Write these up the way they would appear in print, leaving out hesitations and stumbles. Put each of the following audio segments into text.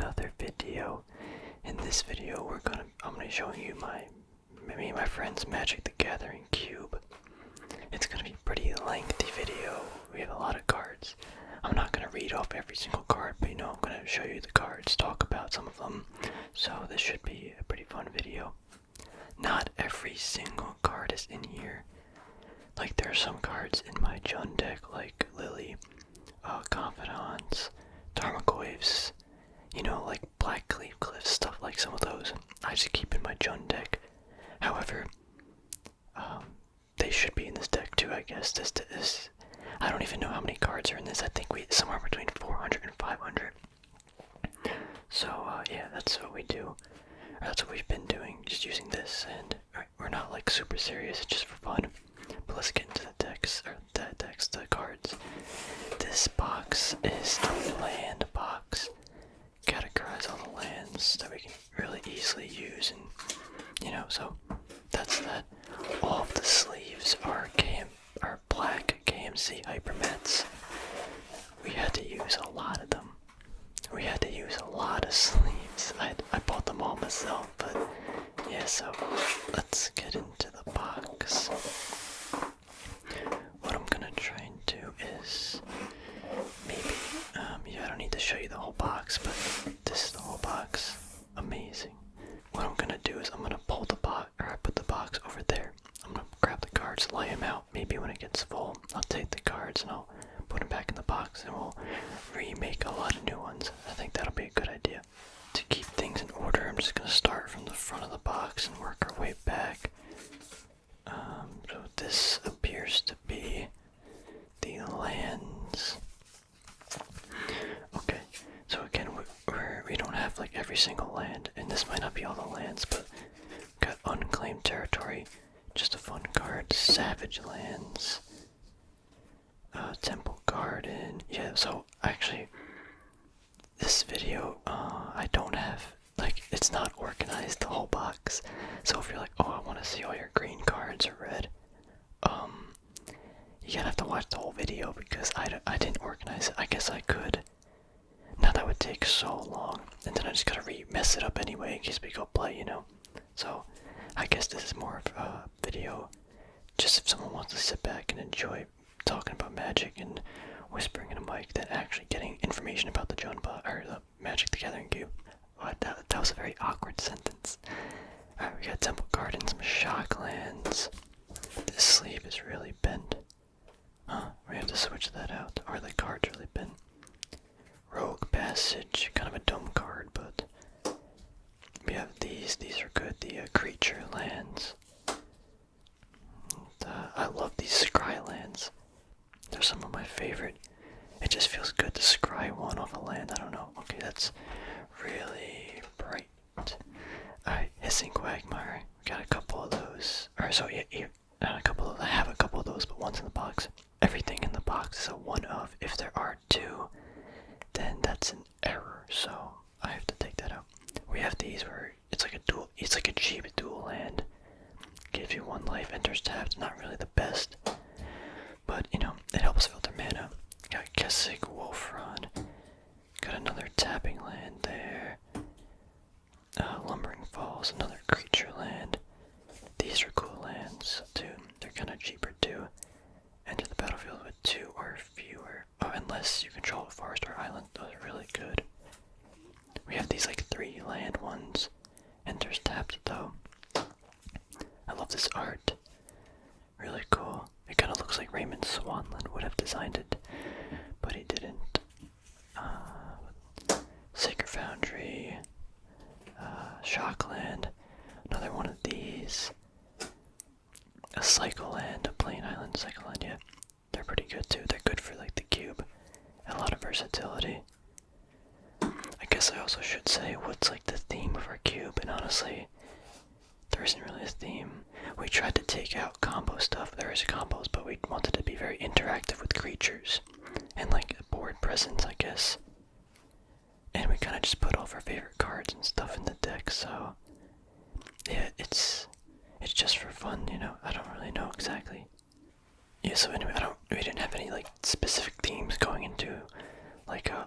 another video. In this video, I'm gonna show you me and my friend's Magic the Gathering cube. It's gonna be a pretty lengthy video. We have a lot of cards. I'm not gonna read off every single card, but I'm gonna show you the cards, talk about some of them. So this should be a pretty fun video. Not every single card is in here. Like, there are some cards in my Jund deck, like Lily, Confidants, Tarmogoyfs, like Black Cleave Cliffs, stuff like some of those. I just keep in my Jund deck. However, they should be in this deck too, I guess. This I don't even know how many cards are in this. I think somewhere between 400 and 500. So, yeah, that's what we do. Or that's what we've been doing, just using this, and we're not like super serious, it's just for fun. But let's get into the cards. This box is the land box. Categorize all the lands that we can really easily use, and so that's that. All of the sleeves are black KMC Hypermets. We had to use a lot of them. We had to use a lot of sleeves. I bought them all myself, but yeah, so let's get into the box. What I'm gonna try and do is maybe, I don't need to show you the whole box, but this is the whole box. Amazing. What I'm gonna do is I'm gonna pull the box, or I put the box over there. I'm gonna grab the cards, lay them out. Maybe when it gets full, I'll take the cards and I'll put them back in the box, and we'll remake a lot of new ones. I think that'll be a good idea. To keep things in order, I'm just gonna start from the front of the box and work our way back. So this appears to be the lands. Okay, so again, we don't have like every single land, and this might not be all the lands, but we've got Unclaimed Territory, just a fun card. Savage Lands, Temple Garden. Yeah, so actually, this video, I don't have, it's not organized, the whole box. So if you're like, oh, I want to see all your green cards or red, you're gonna have to watch the whole video, because I didn't organize it. I guess I could. Now that would take so long, and then I just gotta mess it up anyway in case we go play, So I guess this is more of a video just if someone wants to sit back and enjoy talking about Magic and whispering in a mic than actually getting information about the or the Magic the Gathering cube. What? That was a very awkward sentence. Alright, we got Temple Garden, some Shocklands. This sleeve is really bent. We have to switch that out, or the card's really bent. Rogue Passage, kind of a dumb card, but we have these are good, the creature lands. And, I love these scry lands. They're some of my favorite. It just feels good to scry one off a land, I don't know. Okay, that's really bright. Alright, Hissing Quagmire, we got a couple of those. Or so, yeah, not a couple of, I have a couple of those, but one's in the box. Everything in the box is a one of. If there are two, then that's an error, so I have to take that out. We have these where it's like a cheap dual land. Gives you 1 life, enters tapped. Not really the best, but it helps filter mana. Got Kessig Wolfrod. Got another tapping land there. Lumbering Falls, another creature land. These are cool lands too. They're kind of cheaper too. Enter the battlefield with 2 or fewer. Oh, unless you control a forest or island. Those are really good. We have these 3 land ones. Enters tapped though. I love this art. Really cool. It kind of looks like Raymond Swanland would have designed it, but he didn't. Sacred Foundry. Shockland. Another one of these. A Cycle Land, a Plain Island Cycle Land, yeah. They're pretty good too. They're good for the cube. A lot of versatility. I guess I also should say what's the theme of our cube, and honestly, there isn't really a theme. We tried to take out combo stuff. There is combos, but we wanted to be very interactive with creatures and board presence, I guess. And we kind of just put all of our favorite cards and stuff in the deck, so yeah, it's just for fun, I don't really know exactly. Yeah, so anyway, we didn't have any specific themes going into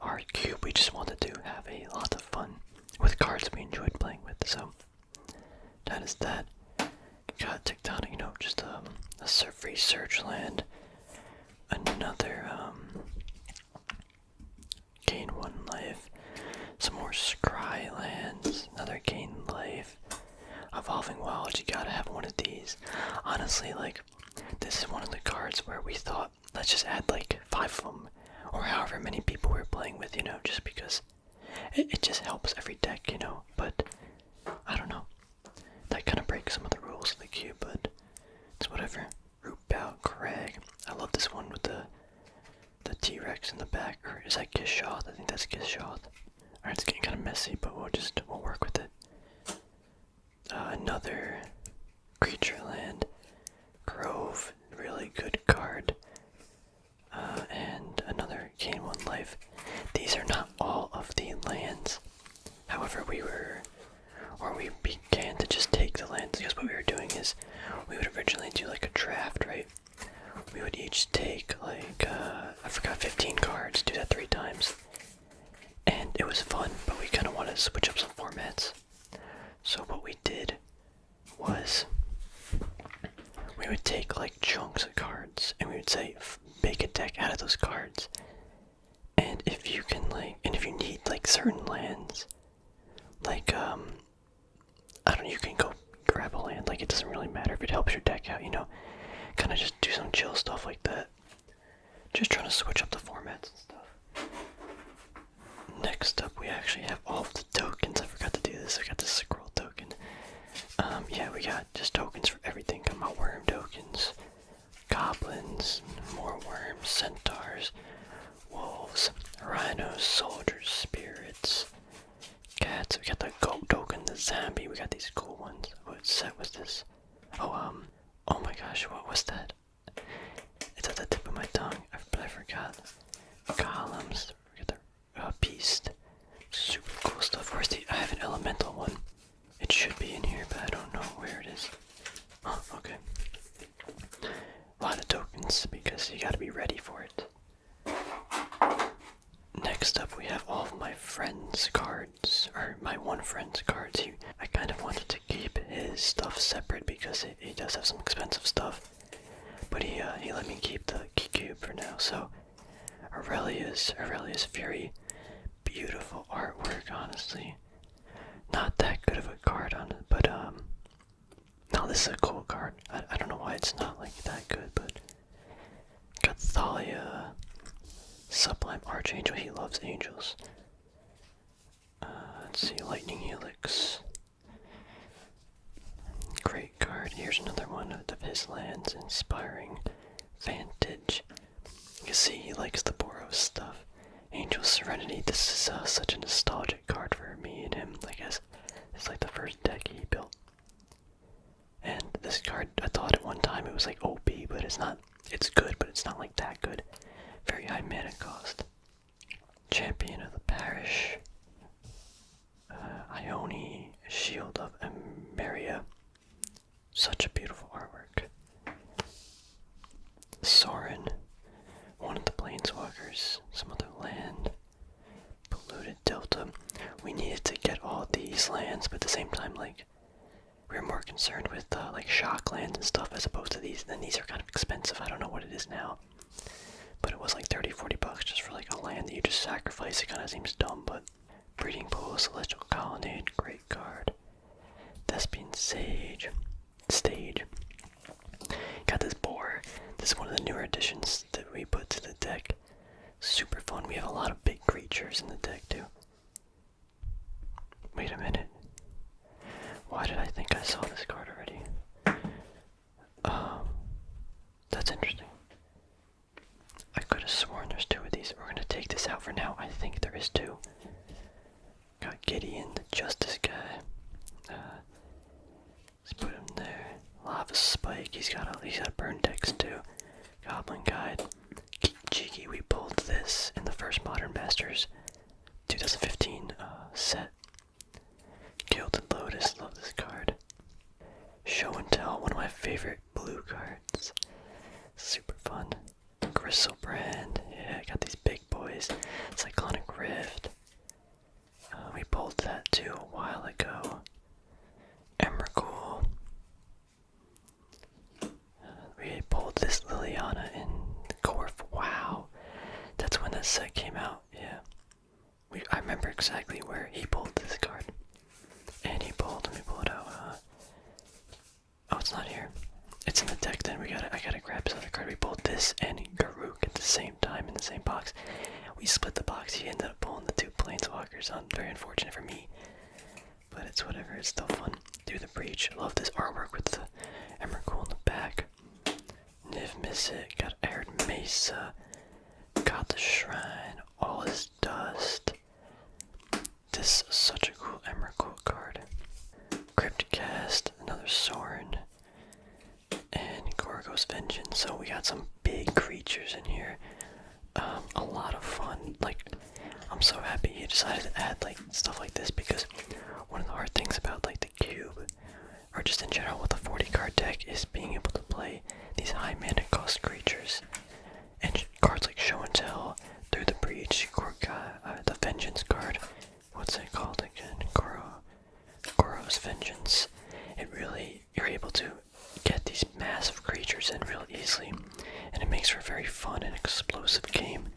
our cube. We just wanted to have a lot of fun with cards we enjoyed playing with. So that is that. Got Tectonic, you know, just a free search land. Another gain 1 life. Some more scry lands. Another gain life. Evolving Wild, you gotta have one of these. Honestly, like, this is one of the cards where we thought, let's just add like 5 of them, or however many people we're playing with, you know, just because it just helps every deck, you know. But I don't know, that kind of breaks some of the rules of the cube, but it's whatever. Root Bow, Craig. I love this one with the T-Rex in the back, or is that Gishoth? I think that's Gishoth. Alright, it's getting kind of messy, but we'll work with it. Another creature land, Grove, really good card, and another gain 1 life. These are not all of the lands. However, we began to just take the lands because what we were doing is we would originally do like a draft, right? We would each take like I forgot 15 cards, do that 3 times, and it was fun. But we kind of wanted to switch up some formats. So what we did was we would take like chunks of cards and we would say make a deck out of those cards. And if you can if you need like certain lands, like I don't know, you can go grab a land. Like, it doesn't really matter if it helps your deck out, you know. Kind of just do some chill stuff like that. Just trying to switch up the formats and stuff. Next up, we actually have all of the tokens. I forgot to do this. I got the scroll token. Yeah, we got just tokens for everything. Got my worm tokens, goblins, more worms, centaurs, wolves, rhinos, soldiers, spirits, cats. We got the goat token, the zombie. We got these cool ones. What set was this? Oh my gosh, what was that? It's at the tip of my tongue, but I forgot. Columns. We got the beast. Super cool stuff. Where's I have an elemental one. It should be in here, but I don't know where it is. Oh, okay. A lot of tokens because you gotta be ready for it. Next up, we have all of my friends' cards, or my one friend's cards. I kind of wanted to keep his stuff separate because he does have some expensive stuff, but he let me keep the cube for now. So Aurelia's very beautiful artwork, honestly. Not that good of a card on it, but no, this is a cool card. I don't know why it's not like that good, but got Thalia, Sublime Archangel. He loves angels. Let's see, Lightning Helix. Great card. Here's another one of his lands, Inspiring Vantage. You can see he likes the Boros stuff. Angel Serenity. This is such a nostalgic card for me and him. I guess it's like the first deck he built. And this card, I thought at one time it was like OP, but it's not. It's good, but it's not like that good. Very high mana cost. Champion of the Parish. Ione, Shield of Emeria. Such a beautiful artwork. Sorin, one of the Planeswalkers, some other land. Polluted Delta. We needed to get all these lands, but at the same time, like, we were more concerned with like shock lands and stuff as opposed to these. And these are kind of expensive. I don't know what it is now, but it was like 30-40 bucks just for like a land that you just sacrifice. It kind of seems dumb, but Breeding Pool, Celestial Colonnade, great card. Thespian Stage. Got this boar. This is one of the newer additions that we put to the deck. Super fun. We have a lot of big creatures in the deck too. Wait a minute. Why did I think I saw this card already? That's interesting. I could have sworn there's 2 of these. We're gonna take this out for now. I think there is 2. Got Gideon, the Justice guy. Let's put him there. Lava Spike. He's got burn text too. Goblin Guide. Cheeky. We pulled this in the first Modern Masters 2015 set. Gilded Lotus. Love this card. Show and Tell. One of my favorite blue cards. Super fun. Gristlebrand. Yeah, got these big boys. Cyclonic Rift. We pulled that too. exactly where he pulled this card. And he pulled, let me pull it out. Oh, it's not here. It's in the deck then. I gotta grab his other card. We pulled this and Garuk at the same time in the same box. We split the box. He ended up pulling the two Planeswalkers on. Very unfortunate for me. But it's whatever, it's still fun. Do the Breach. I love this artwork with the Emrakul in the back. Niv Mizzet, got Arid Mesa, got the Shrine, all his dust. This is such a cool Emrakul card. Cryptcast, another Sorin, and Gorgo's Vengeance. So we got some big creatures in here. A lot of fun. Like, I'm so happy he decided to add like stuff like this, because one of the hard things about like the cube, or just in general with the 40 card deck, is being able to play these high mana cost creatures. And cards like Show and Tell, Through the Breach, the Vengeance card, what's it called again? Goro's Vengeance. It really, you're able to get these massive creatures in real easily, and it makes for a very fun and explosive game.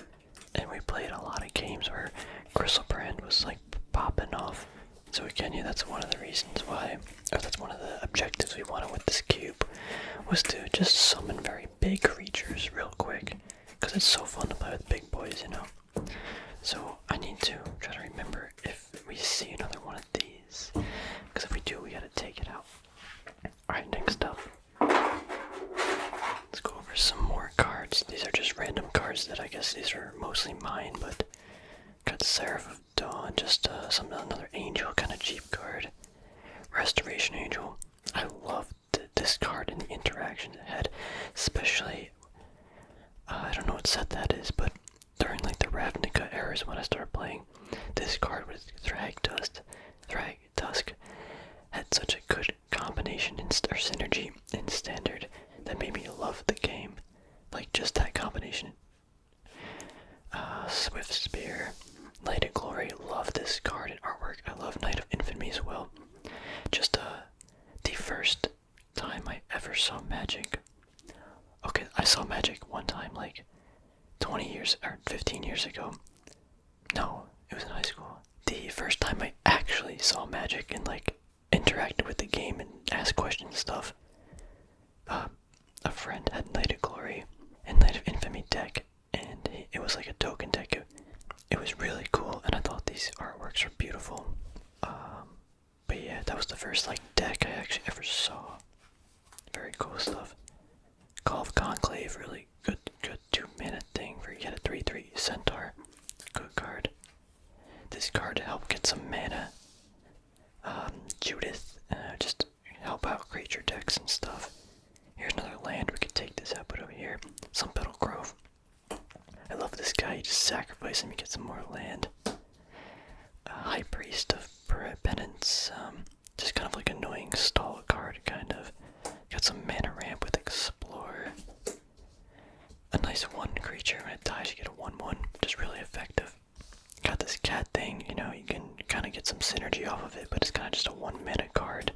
And we played a lot of games where Gristlebrand was like popping off. So again, yeah, that's one of the reasons why, or that's one of the objectives we wanted with this cube, was to just summon very big creatures real quick, because it's so fun to play with big boys, you know. So I need to try to remember if we see another one of these, because if we do, we gotta take it out. Alright, next up, let's go over some more cards. These are just random cards that I guess these are mostly mine, but got Seraph of Dawn, just another angel kind of cheap card. Restoration Angel. I love this card and the interactions it had, especially, I don't know what set that is, but during like the Ravnica eras when I started playing, this card with Thrag Tusk had such a good combination or synergy in Standard that made me love the game. Like just that combination. Swift Spear, Light of Glory, love this card and artwork. I love Knight of Infamy as well. Just the first time I ever saw Magic. Okay, I saw Magic one time like 20 years or 15 years ago. No, it was in high school. The first time I actually saw Magic and like interacted with the game and asked questions and stuff, a friend had Knight of Glory and Knight of Infamy deck, and it was like a token deck. It was really cool, and I thought these artworks were beautiful. But yeah, that was the first like deck I actually ever saw. Very cool stuff. Call of Conclave, really good 2-minute thing where you get a 3/3 Centaur. Good card. This card to help get some mana. Judith, just help out creature decks and stuff. Here's another land, we could take this out, put over here. Some Petal Grove. I love this guy, you just sacrifice him, you get some more land. High Priest of Penance, just kind of like annoying stall card, kind of. Got some mana ramp with Explore. A nice 1 creature, when it dies you get a 1/1, just really effective. Got this cat thing, you know, you can kind of get some synergy off of it, but it's kind of just a 1 mana card.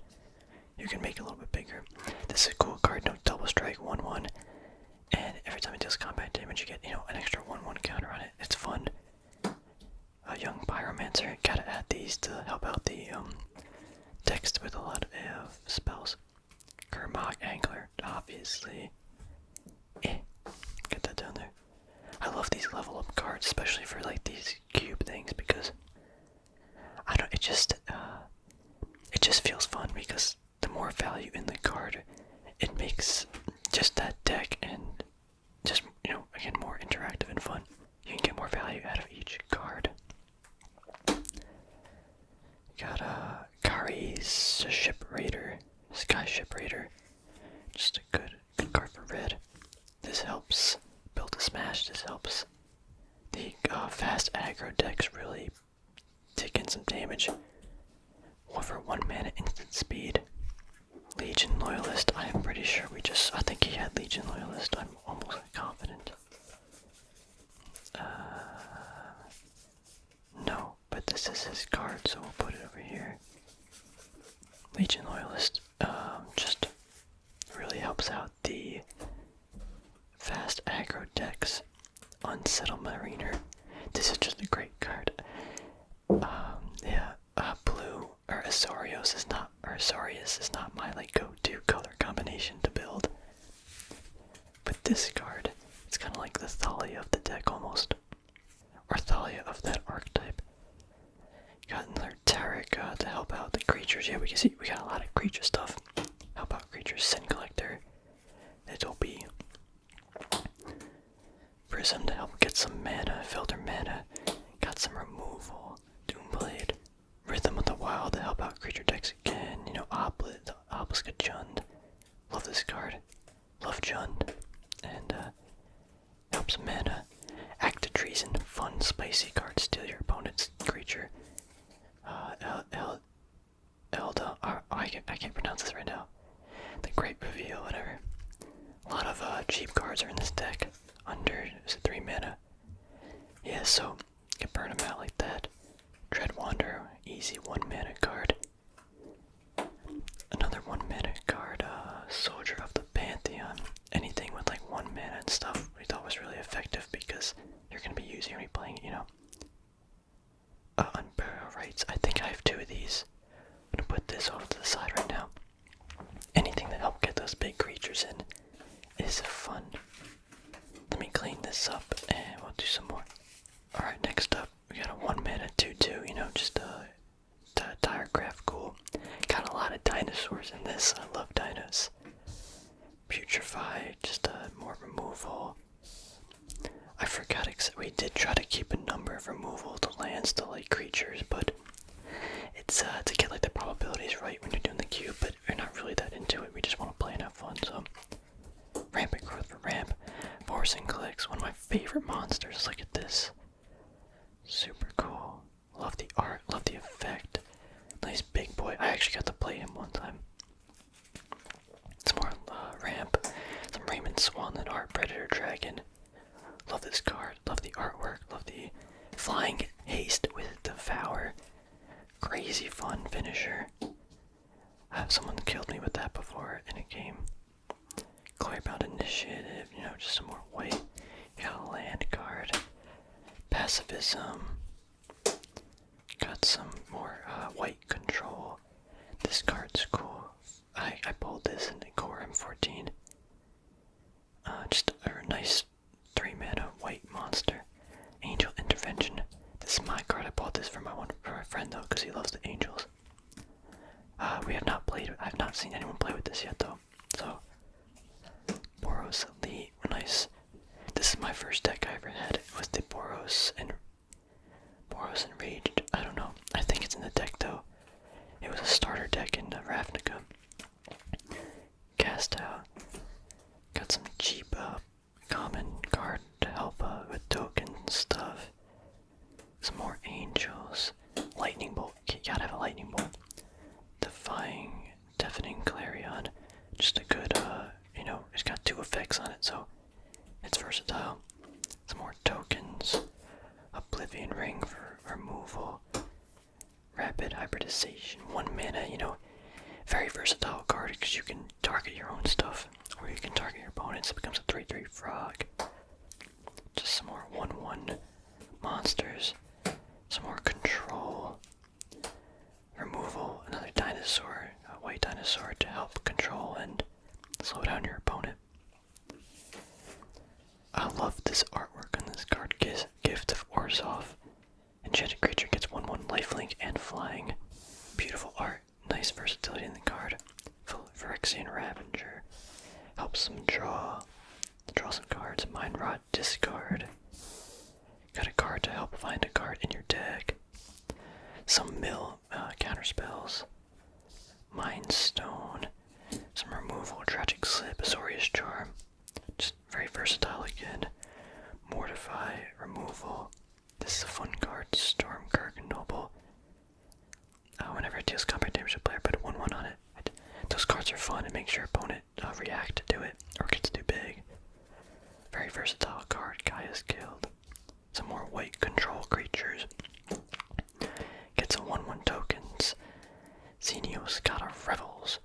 You can make it a little bit bigger. This is a cool card, no double strike, 1/1. And every time it deals combat damage, you get, you know, an extra 1/1 counter on it. It's fun. A Young Pyromancer, gotta add these to help out the text with a lot of spells. Gurmag Angler, obviously. Get that down there. I love these level up cards, especially for like these cube things, because I don't. It just feels fun, because the more value in the card, it makes just that deck and just, you know, again, more interactive and fun. You can get more value out of each card. Got Kari's Ship Raider, Sky Ship Raider. Just a good card for red. This helps build a smash. This helps the fast aggro decks really take in some damage. One for 1 mana instant speed. Legion Loyalist, I am pretty sure I think he had Legion Loyalist, I'm almost confident. No, but this is his card, so we'll put it over here. Legion Loyalist, just really helps out the fast aggro decks. Unsettled Mariner, this is just a great card. creatures. Yeah, we can see we got a lot of creature stuff. How about creatures? Sin Collector. It'll be Prism to help get some mana, filter mana. Got some removal. Doomblade. Rhythm of the Wild to help out creature decks again. You know, Obelisk Jund. Love this card. Love Jund. And helps mana. Act of Treason. Fun, spicy card. Steal your opponent's creature. Elda. I can't pronounce this right now. The Great Reveal, whatever. A lot of cheap cards are in this deck. Under, is it 3 mana? Yeah, so you can burn them out like that. Dreadwander, easy 1 mana card. Another 1 mana card, Soldier of the Pantheon. Anything with like 1 mana and stuff we thought was really effective because you're gonna be using when you're playing it, you know. Unburial Rights. I think I have 2 of these. I'm gonna put this off to the side right now. Anything that helps get those big creatures in is fun. Let me clean this up and we'll do some more. Alright, next up, we got a 1 mana 2/2, you know, just tire craft cool. Got a lot of dinosaurs in this. I love dinos. Putrefy, just more removal. I forgot, we did try to keep a number of removal to lands to like creatures, but it's to get like the probabilities right when you're doing the cube, but we're not really that into it. We just want to play and have fun, so. Rampant Growth for ramp. Force and Clicks, one of my favorite monsters. Look at this. Super cool. Love the art, love the effect. Nice big boy. I actually got to play him one time. Some more ramp. Some Raymond Swanland art, Predator Dragon. Love this card, love the artwork, love the flying haste with Devour. Crazy fun finisher. Someone killed me with that before in a game. Clearbound Initiative, you know, just some more white. You got a land card. Pacifism. Got some more white control. This card's cool. I pulled this in the Core M14. Just a nice 3 mana white monster. Angel Intervention. This is my card. I bought this for my friend though, because he loves the angels. We have not played. I've not seen anyone play with this yet though. So, Boros Elite, nice. This is my first deck I ever had. It was the Boros Enraged. I don't know. I think it's in the deck though. It was a starter deck in Ravnica. Cast out. Got some cheap common card to help with token stuff. Some more angels. Lightning Bolt. You gotta have a Lightning Bolt. Deafening Clarion. Just a good, you know, it's got 2 effects on it, so it's versatile. Some more tokens. Oblivion Ring for removal. Rapid Hybridization. 1 mana, you know, very versatile card because you can target your own stuff, or you can target your opponents. It becomes a 3/3 frog. Just some more 1/1 monsters. Some more control. Removal. Another dinosaur, a white dinosaur to help control and slow down your opponent. I love this artwork on this card. Gift of Orzhov. Enchanted creature gets 1/1 lifelink and flying. Beautiful art. Nice versatility in the card. Phyrexian Ravager. Helps them draw some cards. Mind Rot, discard. Got a card to help find a card in your deck. Some mill counter spells. Mind Stone. Some removal. Tragic Slip. Azorius Charm. Just very versatile again. Mortify. Removal. This is a fun card. Stormkirk Noble. Whenever it deals combat damage to a player, put a 1/1 on it. Those cards are fun. It makes your opponent react to it, or gets too big. Very versatile card. Gaia's Guild. Some more white control creatures. Get some 1/1 tokens. Xenios God of Revels.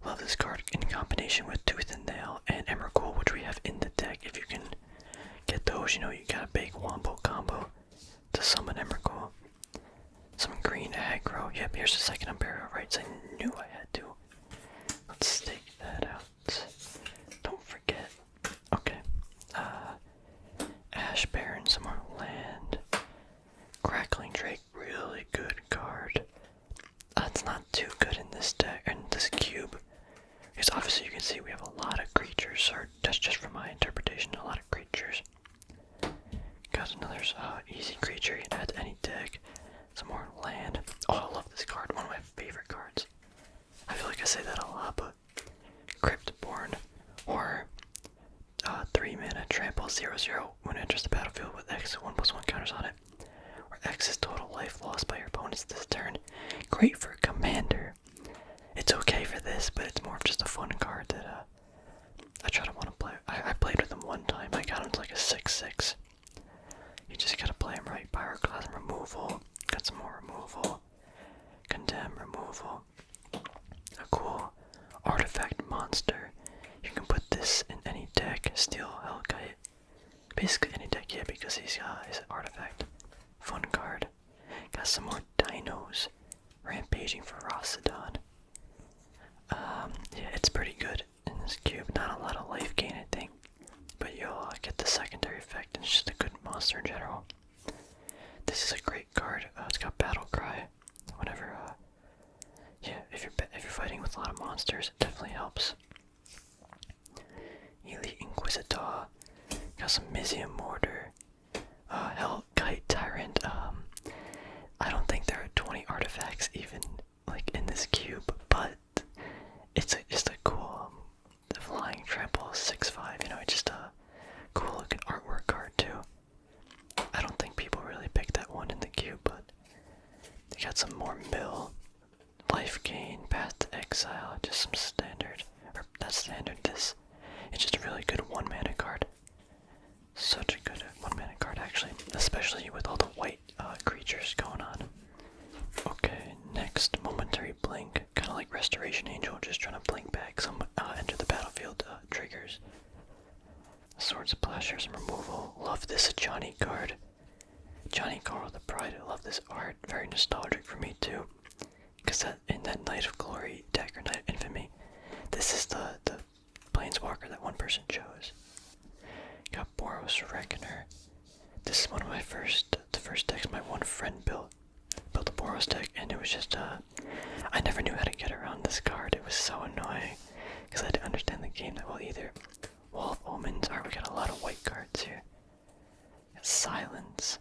Love this card in combination with Tooth and Nail and Emrakul, which we have in the deck. If you can get those, you know, you got a big wombo combo to summon Emrakul. Some green aggro. Yep, here's the second Unburial Rights. I knew I had to. Let's take that out. Don't forget. Okay. Ash Baron, some more land. Crackling Drake, really good card. It's not too good. this deck and this cube. Because obviously you can see we have a lot of creatures, or that's just from my interpretation, a lot of creatures. Got another easy creature you can add to any deck. Some more land. Oh, I love this card, one of my favorite cards. I feel like I say that a lot, but Cryptborn Horror. 3 mana, trample 0/0. When it enters the battlefield with X, 1/1 counters on it. Where X is total life lost by your opponents this turn. Great for Commander. It's okay for this, but it's more of just a fun card that I try to want to play. I played with him one time. I got him to like a 6/6. You just gotta play him right. Pyroclasm removal. Got some more removal. Condemn removal. A cool artifact monster. You can put this in any deck. Steel Hellkite. Basically any deck, yeah, because he's an artifact. Fun card. Got some more dinos. Rampaging Ferocidon. Yeah, it's pretty good in this cube. Not a lot of life gain, I think. But you'll get the secondary effect, and it's just a good monster in general. This is a great card. It's got Battle Cry. Whenever, yeah, if you're fighting with a lot of monsters, it definitely helps. Elite Inquisitor. Got some Mizium Mortar. Hellkite Tyrant. I don't think there are 20 artifacts even like in this cube, but it's just a cool the flying trample 6/5. You know, it's just a cool looking artwork card too. I don't think people really pick that one in the cube, but they got some more mill, life gain, path to exile, just some standard, or not standard. This it's just a really good 1-mana card. Such a good 1-mana card actually, especially with all the white creatures going on. Okay, next, Momentary Blink, kind of like Restoration Angel, just trying to blink back some enter the battlefield triggers. Swords of Plowshares and removal. Love this Johnny card. Johnny Carl the Pride. I love this art. Very nostalgic for me too. Because in that Knight of Glory deck or Knight of Infamy, this is the Planeswalker that one person chose. Got Boros Reckoner. This is one of the first decks my one friend built a Boros deck, and it was just I never knew how to get around this card. It was so annoying because I didn't understand the game that well either. Wall of Omens. Alright, we got a lot of white cards here. Silence.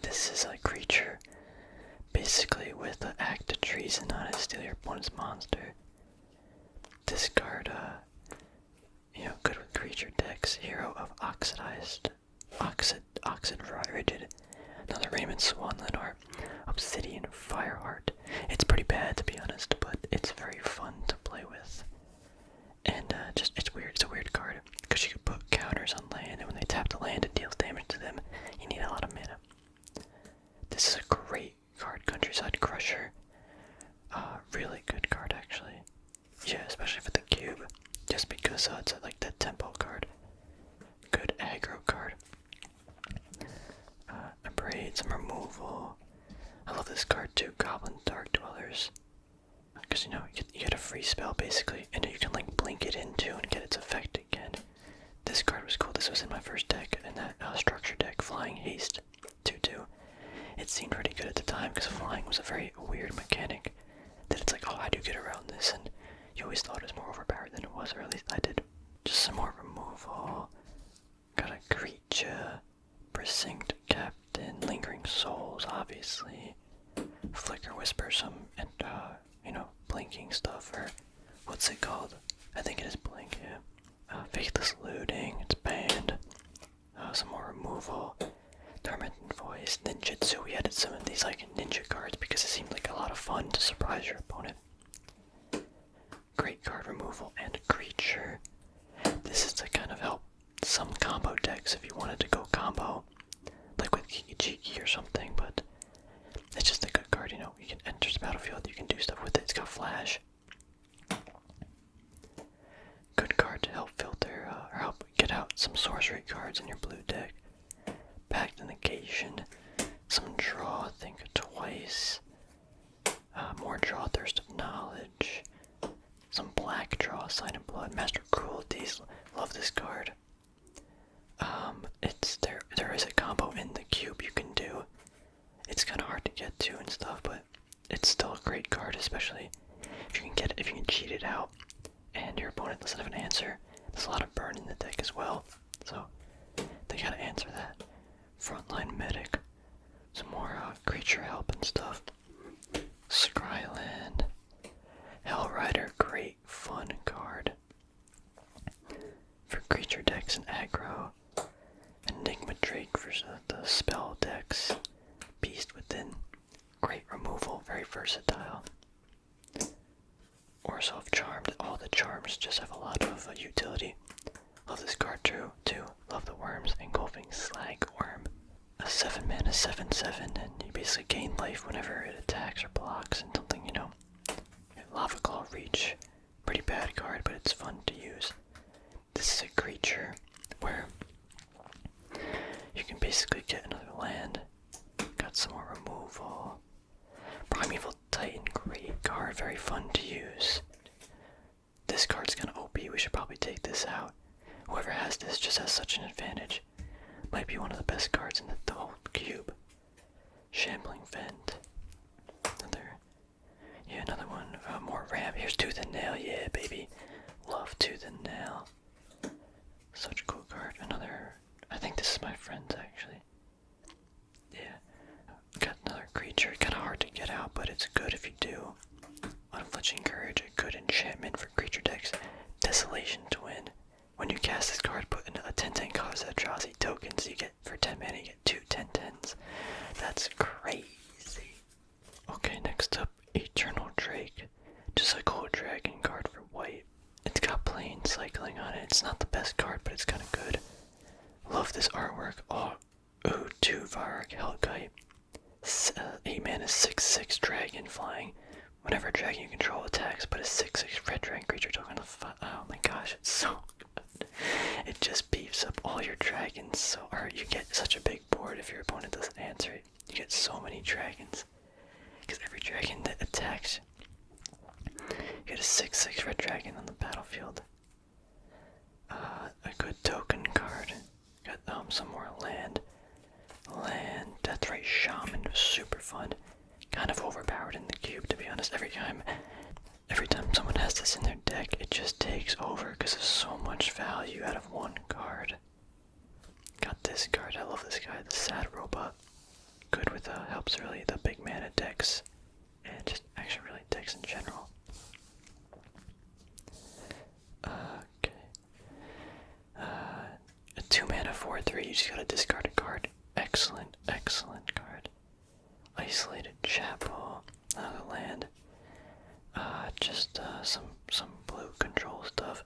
This is a creature basically with an act of treason on it. Steal your opponent's monster. This card, you know, good with creature decks. Hero of Oxid Rigid. Another Raymond Swan Lenore. Obsidian Fireheart. It's pretty bad to be honest, but it's very fun to play with. And just it's weird. It's a weird card because you can put counters on land, and when they tap the land, it deals damage to them. You need a lot of mana. This is a great card, Countryside Crusher. Really good card actually. Yeah, especially for the cube, just because it's like that tempo card. Good aggro card. Abrade, some removal. I love this card too, Goblin Dark Dwellers. Because you know, you get a free spell basically, and you can like blink it into and get its effect again. This card was cool. This was in my first deck, in that structure deck, Flying Haste 2/2. It seemed pretty good at the time because flying was a very weird mechanic. That it's like, oh, how do you get around this? And you always thought it was more overpowered than it was, or at least I did. Just some more removal. Got a creature, Precinct Captain, Lingering Souls, obviously. Flicker Whisper, some, and you know, blinking stuff, or what's it called? I think it is blink, yeah. Faithless Looting, it's banned. Some more removal. Tormented Voice, Ninjutsu. We added some of these like ninja cards because it seemed like a lot of fun to surprise your opponent. Great card removal and creature. This is to kind of help some combo decks if you wanted to go combo, like with Jiki or something, but it's just a good card, you know. You can enter the battlefield, you can do stuff with it. It's got flash. Good card to help filter, or help get out some sorcery cards in your blue deck. Pact Negation, some draw, think twice, more draw, Thirst of Knowledge, some black draw, Sign of Blood, Master Cruelties. Love this card. There is a combo in the cube you can do. It's kind of hard to get to and stuff, but it's still a great card, especially if you can cheat it out, and your opponent doesn't have an answer, there's a lot of burn in the deck as well. So they gotta answer that. Frontline medic, some more creature help and stuff. Scryland, Hellrider, great fun card for creature decks and aggro. Enigma Drake for the spell decks. Beast Within, great removal, very versatile. Orzhov Charmed, all the charms just have a lot of utility. Love this card too. Love the worms. Engulfing Slagworm. A 7 mana 7/7, and you basically gain life whenever it attacks or blocks and something, you know. Lava Claw Reach, pretty bad card, but it's fun to use. This is a creature where you can basically get another land. Got some more removal. Primeval Titan, great card, very fun to use. This card's kinda OP, we should probably take this out. Whoever has this just has such an advantage. Might be one of the best cards in the whole cube. Shambling Vent. Another one. More Ram. Here's Tooth and Nail, yeah, baby. Love Tooth and Nail. Such a cool card. Another. I think this is my friend's actually. Yeah. Got another creature. Kinda hard to get out, but it's good if you do. Unflinching Courage, a good enchantment for creature decks. Desolation Twin. When you cast this card, put in a 10/10 cost that draws tokens. You get for 10 mana, you get 2 10/10s. That's crazy. Okay, next up, Eternal Drake. Just a cool dragon card for white. It's got plain cycling on it. It's not the best card, but it's kind of good. Love this artwork. Oh, ooh, 2 Varrock Hellkite. 8 mana 6/6 dragon flying. Whenever a dragon you control attacks, put a 6/6 red dragon creature token on the oh my gosh, it's so good. It just beefs up all your dragons, or you get such a big board if your opponent doesn't answer it. You get so many dragons. Because every dragon that attacks, you get a 6/6 red dragon on the battlefield. A good token card. Got some more land. That's right, Shaman was super fun. Kind of overpowered in the cube, to be honest. Every time someone has this in their deck, it just takes over because there's so much value out of one card. Got this card. I love this guy, the Sad Robot. Good with helps really the big mana decks, and just actually really decks in general. Okay. A 2 mana 4/3. You just gotta discard a card. Excellent card. Isolated Chapel, another land. Just some blue control stuff.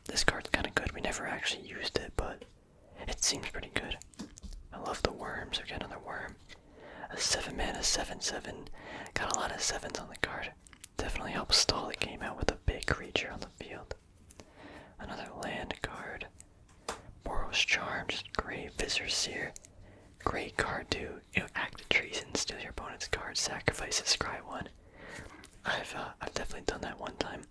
This card's kind of good. We never actually used it, but it seems pretty good. I love the worms. We got another worm. A 7 mana 7/7. Got a lot of 7s on the card. Definitely helps stall the game out with a big creature on the field. Another land card. Boros Charm, just great. Visor Seer. Great card too. Act of Treason, steal your opponent's card, sacrifice a scry one. I've definitely done that one time.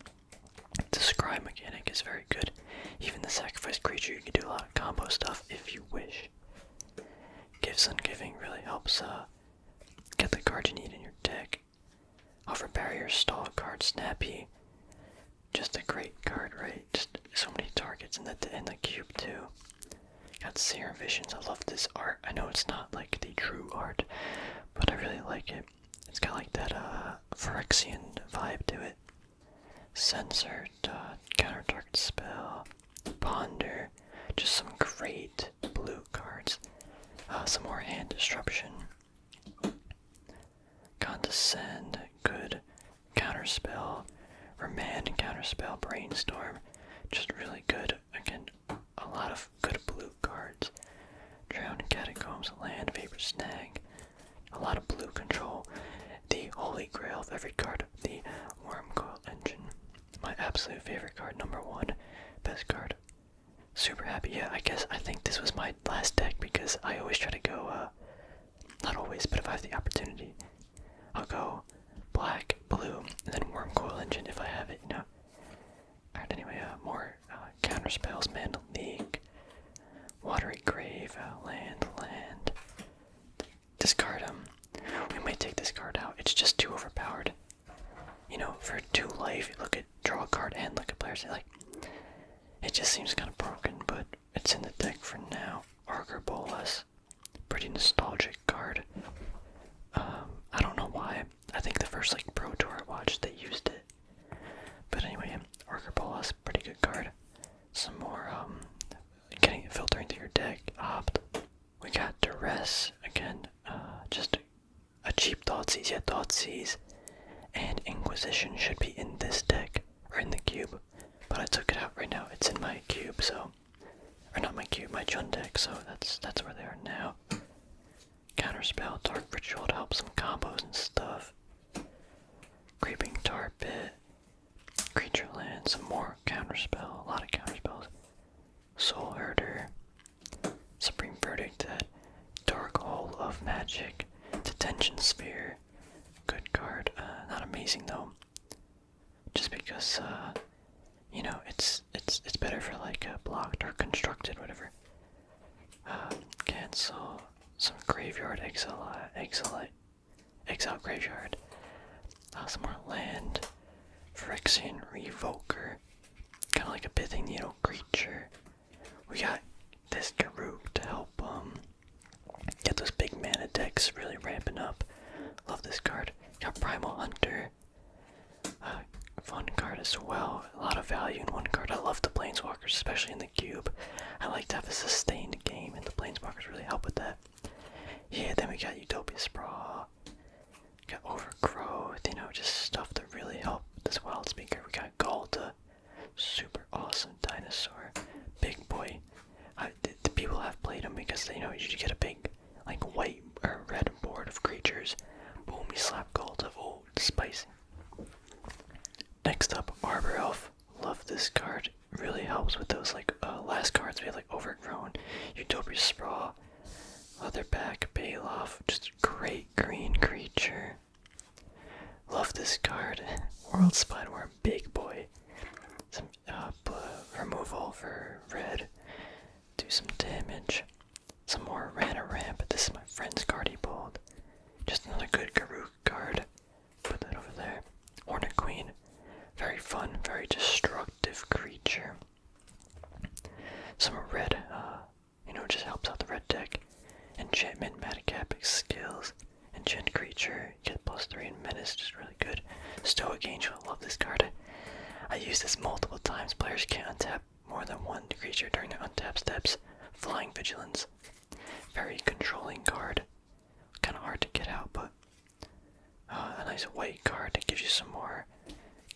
The scry mechanic is very good. Even the sacrifice creature, you can do a lot of combo stuff if you wish. Gifts Ungiving really helps get the card you need in your deck. Hover Barrier, stall card, Snappy. Just a great card, right? Just so many targets in the cube too. Got Serum Visions. I love this art. I know it's not like the true art, but I really like it. It's got like that Phyrexian vibe to it. Censored, counter target spell, Ponder, just some great blue cards. Some more Hand Disruption. Condescend, good. Counterspell, Remand, Counterspell, Brainstorm, just really good. Again, a lot of good blue cards. Drowned Catacombs, Land, Vapor Snag, a lot of blue control. The holy grail of every card, the Wormcoil Engine, my absolute favorite card, #1, best card. Super happy. Yeah, I think this was my last deck because I always try to go, not always, but if I have the opportunity, I'll go black, blue, and then Wormcoil Engine if I have it, you know. Alright, anyway, more counter spells, Mandal League, Watery Grave, land. Discard we might take this card out. It's just too overpowered. You know, for 2 players. It just seems kind of broken, but it's in the deck for now. Archer Bolas, pretty nostalgic card. I don't know why. I think the first Pro Tour I watched, they used it. But anyway, Archer Bolas, pretty good card. Some more getting it filtering through your deck. We got Duress again. Just a cheap Thoughtseize. Yeah, Thoughtseize and Inquisition should be in this deck or in the cube, but I took it out right now. It's in my cube, so or not my cube, my Jund deck. So that's where they are now. Counterspell, Dark Ritual to help some combos and stuff. Creeping Tar Pit, Creature Land, some more Counterspell, a lot of Counterspells. Soul Herder, Supreme Verdict, Dark Hole of Magic, Detention Sphere, good card. Not amazing though, just because you know it's better for blocked or constructed, whatever. Cancel some graveyard, exile graveyard. Some more land, Phyrexian Revoker, kind of like a Pithing Needle creature. We got this Garuk to help get those big mana decks really ramping up. Love this card. Got Primal Hunter. Fun card as well. A lot of value in one card. I love the Planeswalkers, especially in the cube. I like to have a sustained game, and the Planeswalkers really help with that. Yeah, then we got Utopia Sprawl. Got Overgrowth, just stuff that really help this Wild Speaker. We got Galta. Super awesome dinosaur. Big boy. The people have played him because you get a big white or red board of creatures. Boom, you slap Galta. Oh, spicy. Next up, Arbor Elf. Love this card. Really helps with those last cards. We have Overgrown, Utopia Sprawl, Leatherback, Bailoff. Just a great green creature. Love this card. World Spineworm, big boy. Some removal for red. Do some damage. Some more Rana Ramp. This is my friend's card he pulled. Just another good Garuk card. Put that over there. Hornet Queen. Very fun, very destructive creature. Some red, just helps out the red deck. Enchantment, Matacapic skills. Enchant creature, get +3 in menace, just really good. Stoic Angel, love this card. I use this multiple times. Players can't untap more than one creature during their untap steps. Flying Vigilance. Very controlling card. Kind of hard to get out, but a nice white card that gives you some more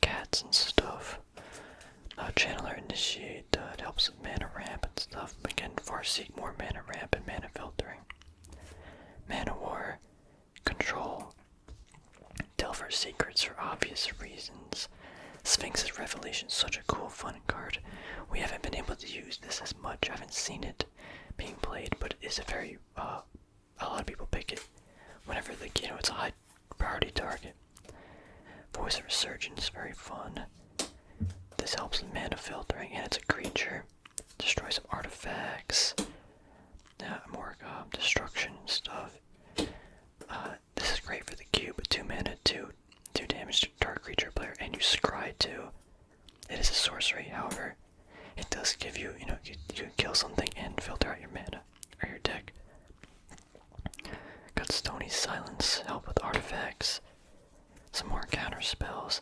cats and stuff. Channeler Initiate, it helps with mana ramp and stuff. Again, Farseek, more mana ramp and mana filtering. Mana War, Control. Delver Secrets for obvious reasons. Sphinx's Revelation, such a cool, fun card. We haven't been able to use this as much. I haven't seen it being played, but it is a very, a lot of people pick it whenever it's a high priority target. Voice of Resurgence, very fun. This helps with mana filtering, and it's a creature. Destroy some artifacts. More destruction and stuff. This is great for the cube. 2 mana, 2 damage to target creature player, and you scry too. It is a sorcery, however, it does give you, you can kill something and filter out your mana or your deck. Got Stony Silence, help with artifacts. Some more counter spells.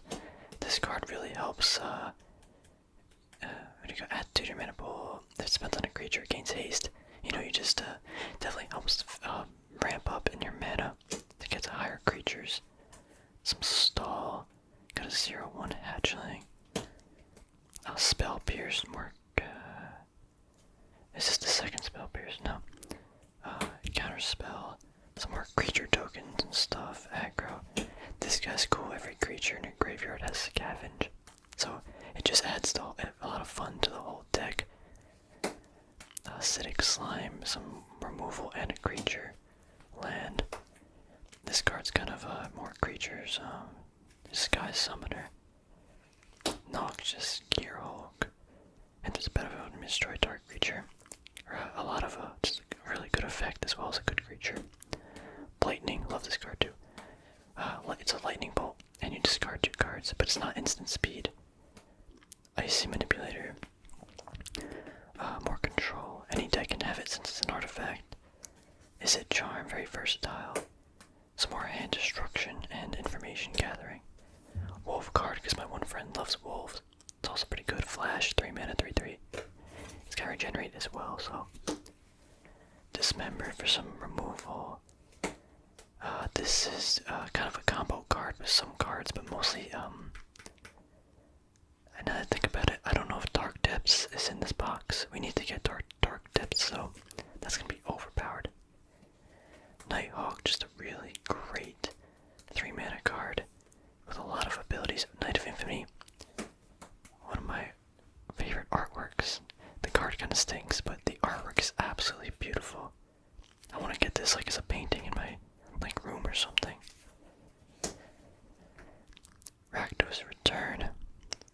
This card really helps. Add to your mana pool. If spent on a creature, gains haste. You just definitely helps ramp up in your mana to get to higher creatures. Some stall. Got a 0/1 hatchling. Spell Pierce. More. Is this the second Spell Pierce? No. Counter spell. Some more creature tokens and stuff. Aggro. This guy's cool. Every creature in your graveyard has Scavenge. So it just adds a lot of fun to the whole deck. Acidic Slime, some removal and a creature. Land. This card's kind of more creatures. Sky Summoner. Noxious Gearhulk. And there's a benefit when you destroy target creature. Or a lot of just a really good effect as well as a good creature. Lightning, love this card too. It's a lightning bolt, and you discard 2 cards, but it's not instant speed. Icy Information Gathering. Wolf card, because my one friend loves wolves. It's also pretty good. Flash, 3 mana, 3/3. It's got regenerate as well, so. Dismembered for some removal. This is kind of a combo card with some cards, but mostly, and now that I think about it, I don't know if Dark Depths is in this box. We need to get Dark Depths, so that's gonna be overpowered. Nighthawk, just a really great 3 mana card with a lot of abilities. Knight of Infamy, one of my favorite artworks. The card kind of stinks, but the artwork is absolutely beautiful. I want to get this like as a painting in my room or something. Rakdos Return,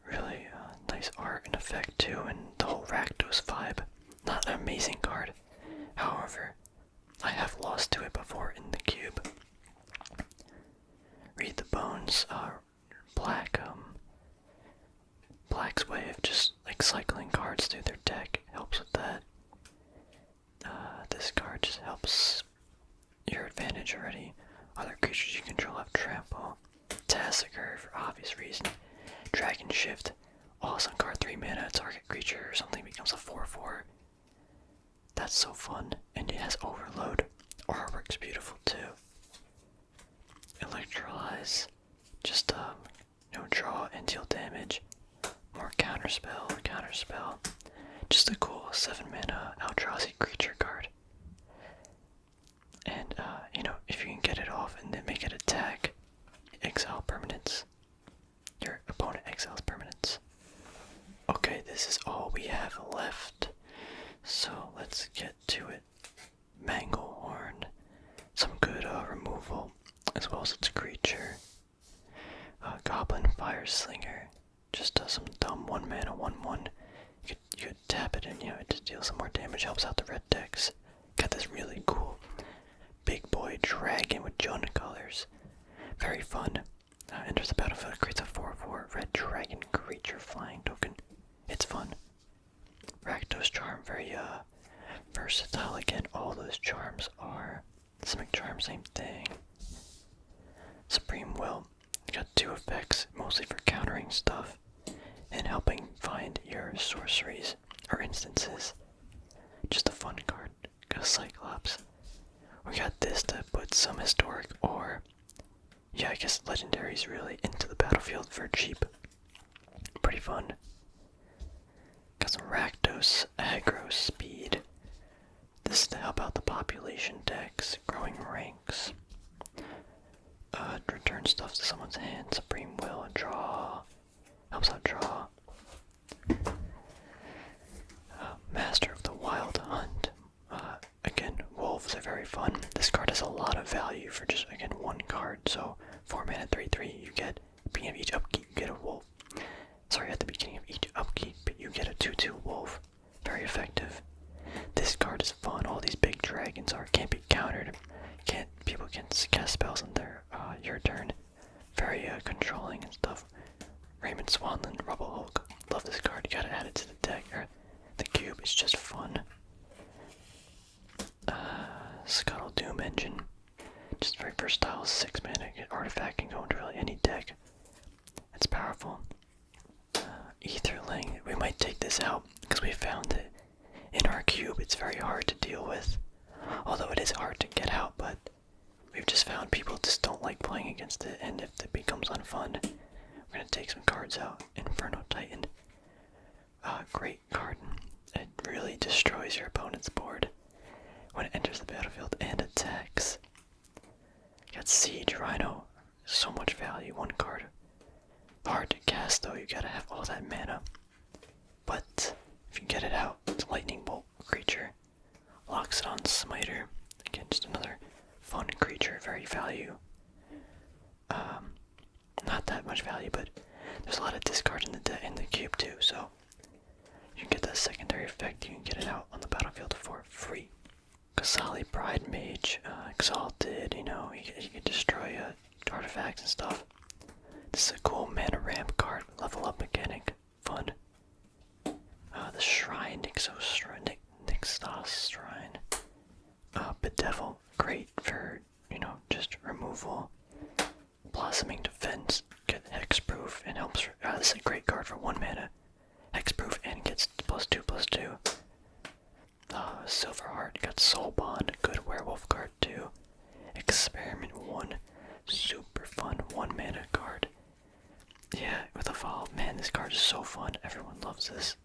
really nice art and effect too, and the whole Rakdos vibe. Not an amazing card, however, I have lost to it before in the cube. Read the Bones, Black's way of just like cycling cards through their deck helps with that. This card just helps your advantage already. Other creatures you control have trample. Tassiger for obvious reason. Dragon Shift, awesome card, 3 mana, target creature or something becomes a 4/4. That's so fun, and it has overload. Artwork's beautiful too. Electrolyze, just draw and deal damage. More counterspell. Just a cool 7 mana Eldrazi creature card. And if you can get it off and then make it attack, exile permanents. Your opponent exiles permanents. Okay, this is all we have left. So let's get to it. Manglehorn, some good removal, as well as its creature. Goblin Fire Slinger, just some dumb 1 mana 1/1. You could tap it and to deal some more damage, helps out the red decks. Got this really cool big boy dragon with Jonah colors. Very fun. Enters the battlefield, creates a 4/4 red dragon creature flying token. It's fun. Rakdos Charm, very versatile. Again, all those charms are Simic Charm, same thing. Supreme Will, got 2 effects, mostly for countering stuff and helping find your sorceries or instances. Just a fun card. Got a Cyclops. We got this to put some historic or, yeah, I guess legendaries really into the battlefield for cheap. Pretty fun. Got some Rakdos Aggro Speed. This is to help out the population decks, growing ranks. Return stuff to someone's hand. Supreme Will, draw. Helps out draw. Master of the Wild Hunt. Again, wolves are very fun. This card has a lot of value for just, again, 1 card. So, 4 mana, 3/3, you get, at the beginning of each upkeep, you get a wolf. Sorry, at the beginning of each upkeep, you get a 2/2 wolf. Very effective. This card is fun. All these big dragons can't be countered. People can cast spells on your turn. Very controlling and stuff. Raymond Swanland, Rubble Hulk. Love this card. You gotta add it to the deck or the cube. It's just fun. Scuttle Doom Engine. Just very versatile. 6 mana. Artifact can go into really any deck. It's powerful. Etherling. We might take this out because we found it in our cube. It's very hard to deal with. Although it is hard to get out, but we've just found people just don't like playing against it, and if it becomes unfun, we're gonna take some cards out. Inferno Titan. Great card. It really destroys your opponent's board when it enters the battlefield and attacks. Got Siege Rhino. So much value, 1 card. Hard to cast though, you gotta have all that mana. But if you get it out, it's a Lightning Bolt creature. Loxodon Smiter. Again, just another fun creature, very value. Not that much value, but there's a lot of discard in the cube too, so you can get that secondary effect, you can get it out on the battlefield for free. Kasali Pride Mage, Exalted, you can destroy artifacts and stuff. This is a cool mana ramp card, level up mechanic, fun. The Shrine, Nixos Shrine. Bedevil, great for, just removal. Plus Blossoming Defense, get hexproof and helps. This is a great card for 1 mana. Hexproof and gets +2/+2. Silverheart got Soul Bond, good werewolf card too. Experiment 1, super fun 1 mana card. Yeah, with Evolve, man, this card is so fun. Everyone loves this.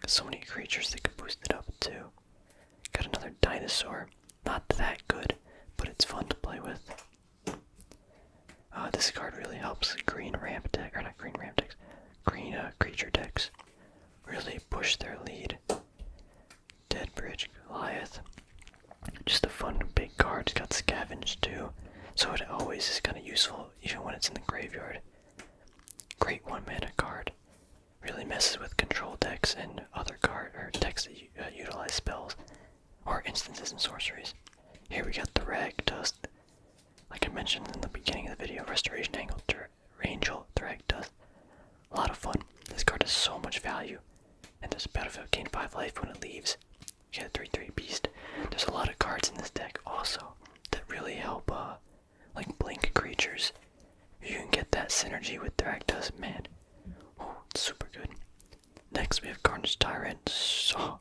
So many creatures that could boost it up too. Got another dinosaur. Not that good, but it's fun to play with. This card really helps green ramp deck, or not green ramp decks, green creature decks really push their lead. Dead Bridge Goliath. Just a fun big card. It's got Scavenge too, so it always is kind of useful even when it's in the graveyard. Great 1 mana card. Really messes with control decks and other decks that utilize spells or instances and sorceries. Here we got the Rag Dust. Like I mentioned in the beginning of the video, Restoration Angel Drag Dust. A lot of fun. This card has so much value. And there's a battlefield gain 5 life when it leaves. You get a 3/3 beast. There's a lot of cards in this deck also that really help like blink creatures. If you can get that synergy with Drag Dust, man. Oh, it's super good. Next we have Carnage Tyrant. So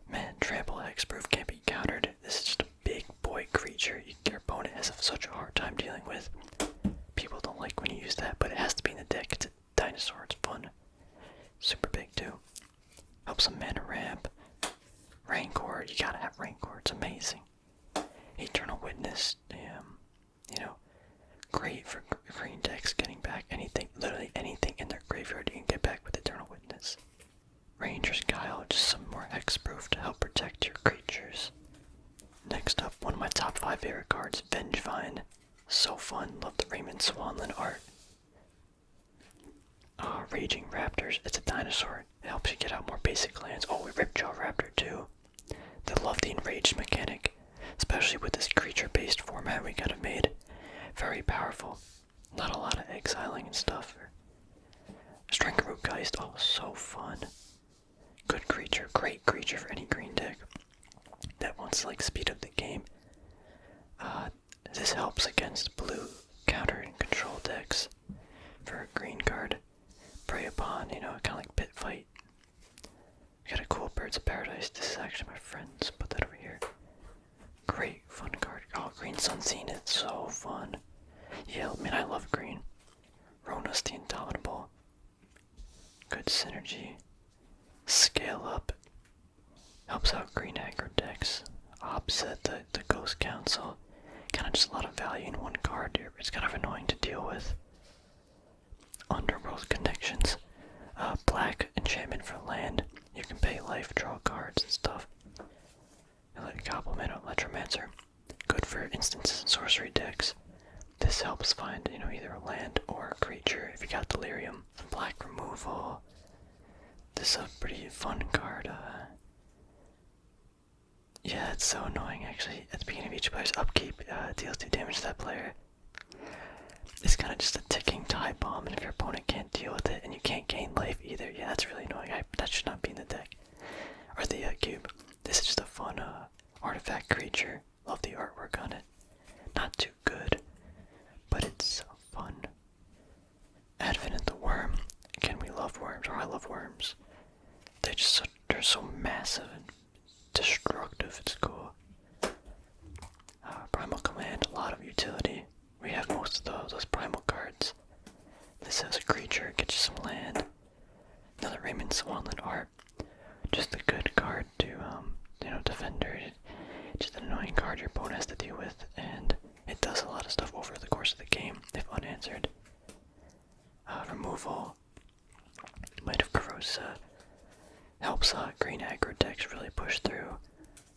man, trample hexproof can't be countered. This is just a big boy creature your opponent has such a hard time dealing with. People don't like when you use that, but it has to be in the deck. It's a dinosaur, it's fun. Super big too. Helps some mana ramp. Rancor, you gotta have Rancor, it's amazing. Eternal Witness, you know, great for green decks getting back anything, literally anything in their graveyard you can get back with Eternal Witness. Ranger's Guile, just some more hexproof to help protect your creatures. Next up, one of my top 5 favorite cards, Vengevine. So fun, love the Raymond Swanland art. Raging Raptors, it's a dinosaur. It helps you get out more basic lands. Oh, we Ripjaw Raptor too. They love the enraged mechanic, especially with this creature-based format we got it made. Very powerful. Not a lot of exiling and stuff. Strength Geist, oh, so fun. Good creature, great creature for any green deck that wants to like speed up the game. This helps against blue counter and control decks for a green card. Prey Upon, you know, kind of like Pit Fight. We got a cool Birds of Paradise. This is actually my friend's. Put that over here. Great, fun card. Oh, Green Sun Zenith, so fun. Yeah, I mean, I love green. Ronus the Indomitable. Good synergy. Scale Up. Helps out green aggro decks. Opposite the Ghost Council. Kind of just a lot of value in one card here. It's kind of annoying to deal with. Underworld Connections. Black enchantment for land. You can pay life, draw cards and stuff. Complement Electromancer. Good for instances and sorcery decks. This helps find, you know, either a land or a creature if you got Delirium. Black Removal. This is a pretty fun card. Yeah, it's so annoying actually. At the beginning of each player's upkeep, deals 2 damage to that player. It's kind of just a ticking time bomb, and if your opponent can't deal with it and you can't gain life either, yeah, that's really annoying. That should not be in the deck. Or the cube. This is just a fun artifact creature. Love the artwork on it. Not too good, but it's so fun. Advent the Worm. Again, we love worms, or I love worms. They're so massive and destructive. It's cool. Primal Command, a lot of utility. We have most of those primal cards. This has a creature, gets you some land. Another Raymond Swanland art. Just a good card to, you know, Defender. Just an annoying card your opponent has to deal with, and it does a lot of stuff over the course of the game if unanswered. Removal. Might of Corrosa. Helps green aggro decks really push through.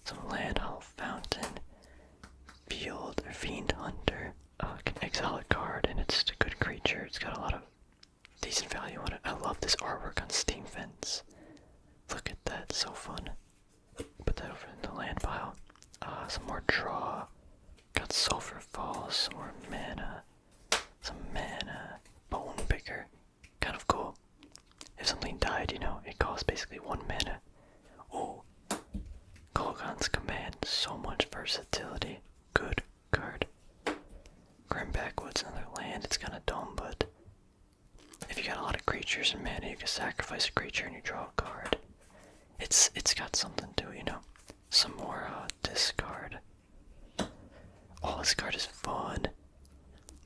Some land, Hollow Fountain. Fiend Hunter. Can exile a card, and it's just a good creature. It's got a lot of decent value on it. I love this artwork on Steam Fence. Look at that, so fun. Put that over in the land pile. Some more draw. Got Sulphur Falls, some more mana. Some mana. Bone Picker. Kind of cool. If something died, you know, it costs basically 1 mana. Oh, Kolaghan's Command, so much versatility. Good card. Grim backwoods, another land. It's kind of dumb, but if you got a lot of creatures and mana, you can sacrifice a creature and you draw a card. It's got something to it, you know. Some more discard. Oh, this card is fun.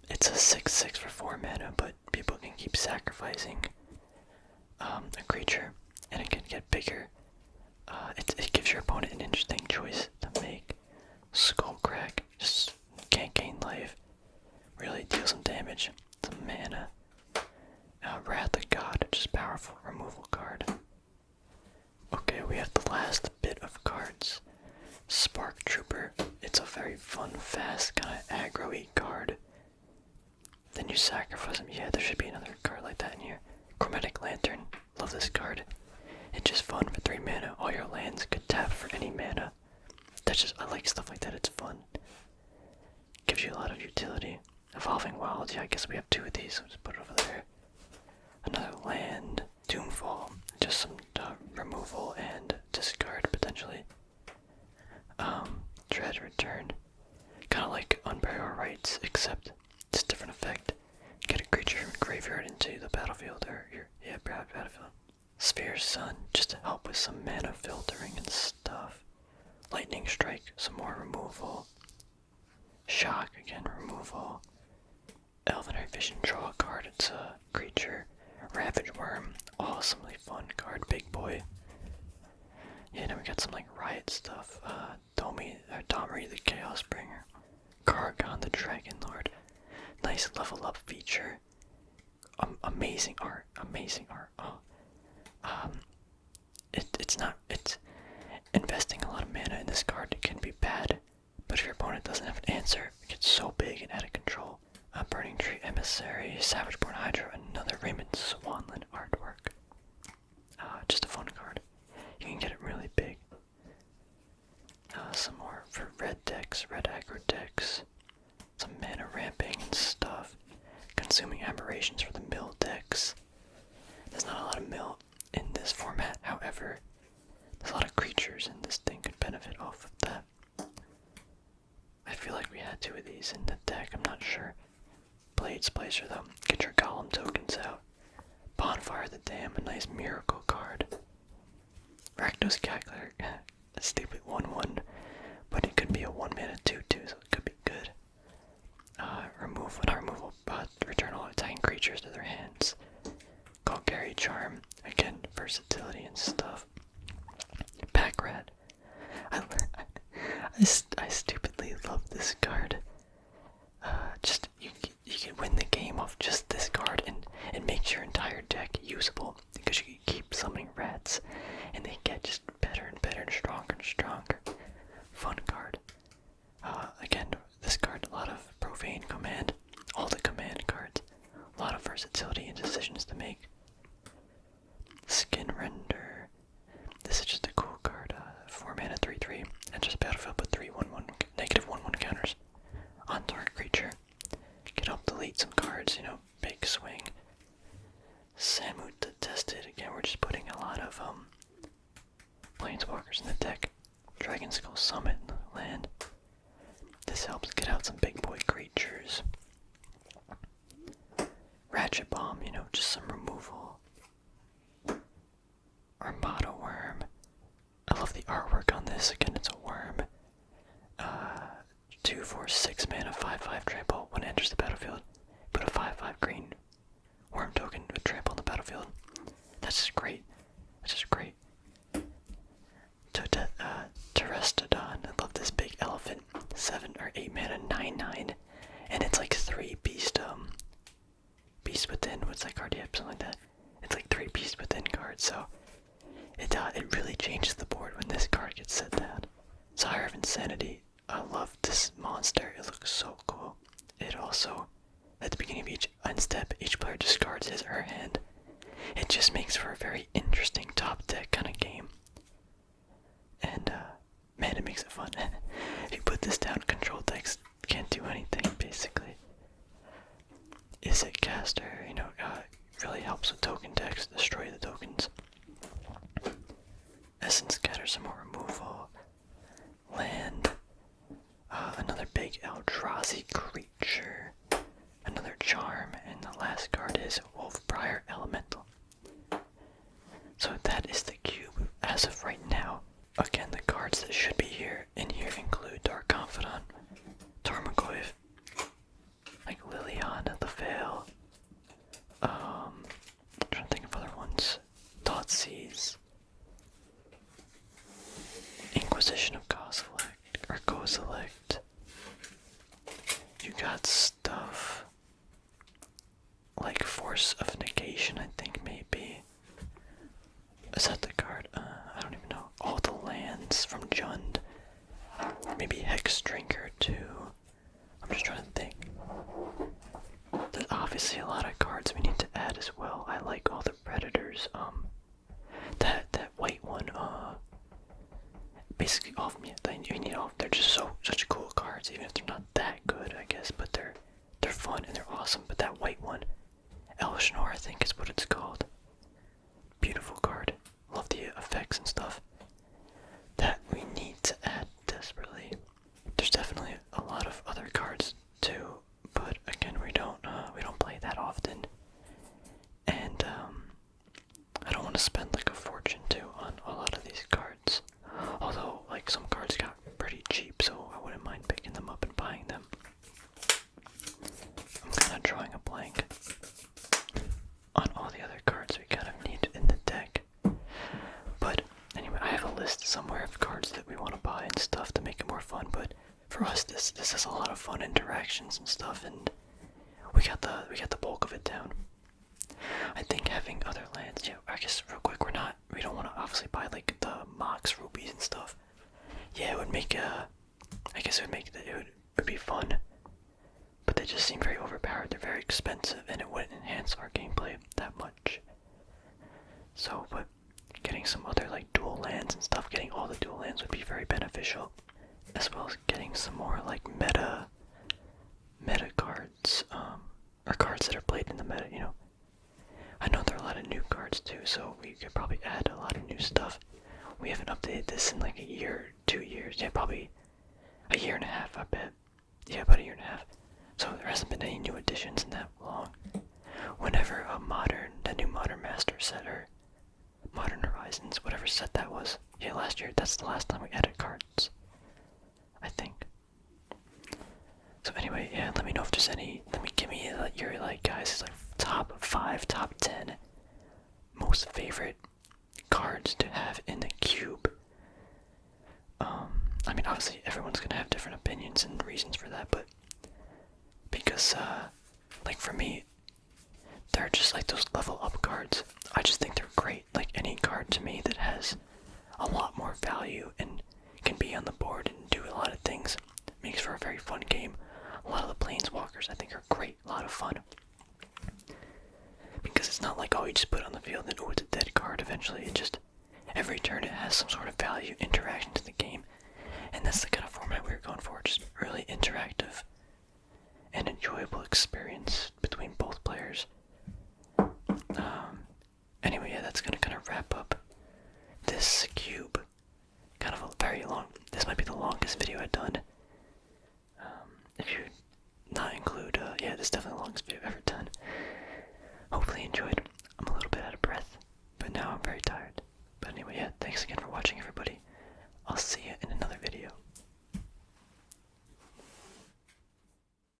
It's a 6/6 for 4 mana, but people can keep sacrificing a creature, and it can get bigger. It gives your opponent an interesting choice to make. Skullcrack, just can't gain life. Really deal some damage. Some mana. Wrath of God, just powerful removal card. Okay, we have the last bit of cards. Spark Trooper. It's a very fun, fast, kind of aggro-y card. Then you sacrifice him. Yeah, there should be another card like that in here. Chromatic Lantern. Love this card. It's just fun for 3 mana. All your lands could tap for any mana. I like stuff like that. It's fun. Gives you a lot of utility. Evolving Wild. Yeah, I guess we have 2 of these. So just put it over there. Another land. Doomfall. Just some removal and discard potentially. Dread Return. Kind of like Unburial Rights, except it's a different effect. Get a creature from graveyard into the battlefield, or battlefield. Sphere's Sun, just to help with some mana filtering and stuff. Lightning Strike, some more removal. Shock, again, removal. Elven Vision, draw a card, it's a creature. Ravage Worm, awesomely fun card, big boy. Yeah, now we got some like riot stuff. Domri the Chaos Bringer. Kargon the Dragon Lord. Nice level up feature. Amazing art. Oh. It's investing a lot of mana in this card can be bad, but if your opponent doesn't have an answer, it gets so big and out of control. Burning Tree Emissary, Savageborn Hydra, another Raymond Swanland artwork. Just a fun card. You can get it really big. Some more for red decks, red aggro decks. Some mana ramping and stuff. Consuming Aberrations for the mill decks. There's not a lot of mill in this format, however, there's a lot of creatures and this thing could benefit off of that. I feel like we had 2 of these in the deck, I'm not sure. Blade Splicer though, get your Golem tokens out. Bonfire the Dam, a nice miracle card. Rakdos Calculator, a stupid 1/1, but it could be a 1 mana 2/2, so it could be good. Return all attacking creatures to their hands. Golgari Charm, again, versatility and stuff. Pack Rat. I stupidly love this card. You can win the game off just this card, and it makes your entire deck usable because you can keep summoning rats, and they get just better and better and stronger. Fun card. Again, this card, a lot of profane command, all the command cards, a lot of versatility and decisions to make. Skin Render. This is just a cool card. 4 mana 3/3. Enters the battlefield, put 3/1/1 -1/1 counters on target creature. Can help delete some cards, you know, big swing. Samut the Tested. Again, we're just putting a lot of planeswalkers in the deck. Dragon Skull Summit in the land. This helps get out some big boy creatures. Ratchet Bomb, you know, just some removal. Armada Worm. I love the artwork on this. Again, it's a worm. 2 for 6 mana, 5/5 trample. When it enters the battlefield, put a 5/5 green worm token with trample on the battlefield. That's just great. Terrestodon. I love this big elephant. 7 or 8 mana, 9/9, and it's like 3 beast within. What's that card? Yep, something like that. It's like 3 beast within cards. So it really changes the board when this card gets set down. Sire of Insanity. I love this monster. It looks so cool. It also, at the beginning of each unstep, each player discards his or her hand. It just makes for a very interesting top deck kind of game. And man, it makes it fun. If you put this down, control decks can't do anything basically. Is it Caster? You know, really helps with token decks, destroy the tokens. Essence Scatter, some more removal. Land. Another big Eldrazi creature. this card is Wolfbriar Elemental. So that is the cube as of right now. Again, the cards that should be here include Dark Confidant, Tarmogoyf, like Liliana the Veil, I'm trying to think of other ones. Thoughtseize, Inquisition of Kozilek. You got stuff like Force of Negation, I think maybe. Is that the card? I don't even know. All the lands from Jund. Maybe Hex Drinker too. I'm just trying to think. There's obviously a lot of cards we need to add as well. I like all the Predators. That white one, basically all of them, you need all. They're just such cool cards, even if they're not that good, I guess. But they're fun and they're awesome. But that white one, Elshnor, I think is what it's called. Beautiful card. Love the effects and stuff. That we need to add desperately. There's definitely a lot of other cards too, but again, we don't play that often, and I don't want to spend like a fortune too on a lot of these cards. Although, like, some cards got pretty cheap, so I wouldn't mind picking them up and buying them. I'm kind of drawing a blank on all the other cards we kind of need in the deck. But anyway, I have a list somewhere of cards that we want to buy and stuff to make it more fun. But for us, this has a lot of fun interactions and stuff, and we got the bulk of it down. I think having other lands, yeah, I guess real quick, we don't want to obviously buy like the Mox rubies and stuff. Yeah, it would make it would be fun, but they just seem very overpowered. They're very expensive, and it wouldn't enhance our gameplay that much. So, but getting some other like dual lands and stuff, getting all the dual lands would be very beneficial, as well as getting some more like meta cards, or cards that are played in the meta, you know. I know there are a lot of new cards too, so we could probably add a lot of new stuff. We haven't updated this in like a year, 2 years, yeah, probably a year and a half, I bet. Yeah, about a year and a half. So there hasn't been any new additions in that long. Whenever the new Modern Master set, or Modern Horizons, whatever set that was, yeah, last year, that's the last time we added cards, I think. So anyway, yeah, let me know if there's any, give me your, like, guys, like, top 5, top 10 most favorite cards to have in the cube. I mean, obviously, everyone's gonna have different opinions and reasons for that, but because, like, for me, they're just like those level up cards. I just think they're great. Like, any card to me that has a lot more value and can be on the board and do a lot of things makes for a very fun game. A lot of the Planeswalkers I think are great, a lot of fun. Because it's not like, oh, you just put it on the field and, oh, it's a dead card eventually. It just, every turn it has some sort of value, interaction to the game. And that's the kind of format we were going for, just really interactive and enjoyable experience between both players. Anyway, yeah, that's gonna kind of wrap up this cube. Kind of a very long, this might be the longest video I've done. If you not include, yeah, this is definitely the longest video I've ever done. Hopefully you enjoyed. I'm a little bit out of breath, but now I'm very tired. But anyway, yeah, thanks again for watching, everybody. I'll see you in